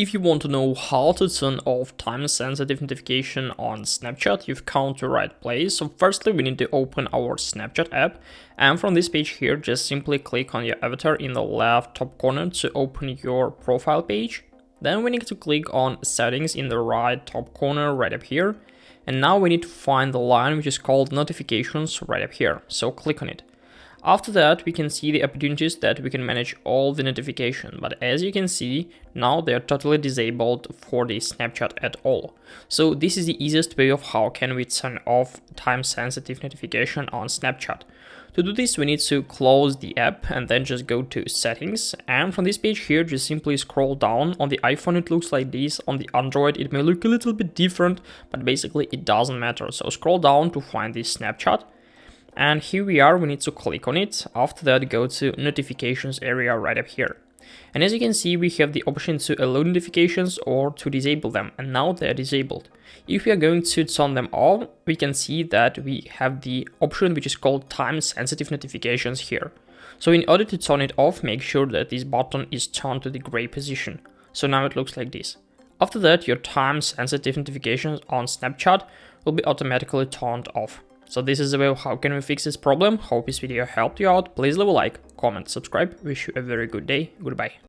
If you want to know how to turn off time-sensitive notification on Snapchat, you've come to the right place. So firstly, we need to open our Snapchat app, and from this page here, just simply click on your avatar in the left top corner to open your profile page. Then we need to click on settings in the right top corner right up here. And now we need to find the line which is called notifications right up here. So click on it. After that, we can see the opportunities that we can manage all the notification, but as you can see, now they are totally disabled for the Snapchat at all. So this is the easiest way of how can we turn off time-sensitive notification on Snapchat. To do this, we need to close the app and then just go to settings, and from this page here, just simply scroll down. On the iPhone it looks like this, on the Android it may look a little bit different, but basically it doesn't matter. So scroll down to find this Snapchat. And here we are, we need to click on it. After that, go to notifications area right up here. And as you can see, we have the option to allow notifications or to disable them, and now they're disabled. If we are going to turn them off, we can see that we have the option which is called time-sensitive notifications here. So in order to turn it off, make sure that this button is turned to the gray position. So now it looks like this. After that, your time-sensitive notifications on Snapchat will be automatically turned off. So this is the way of how can we fix this problem. Hope this video helped you out. Please leave a like, comment, subscribe. Wish you a very good day. Goodbye.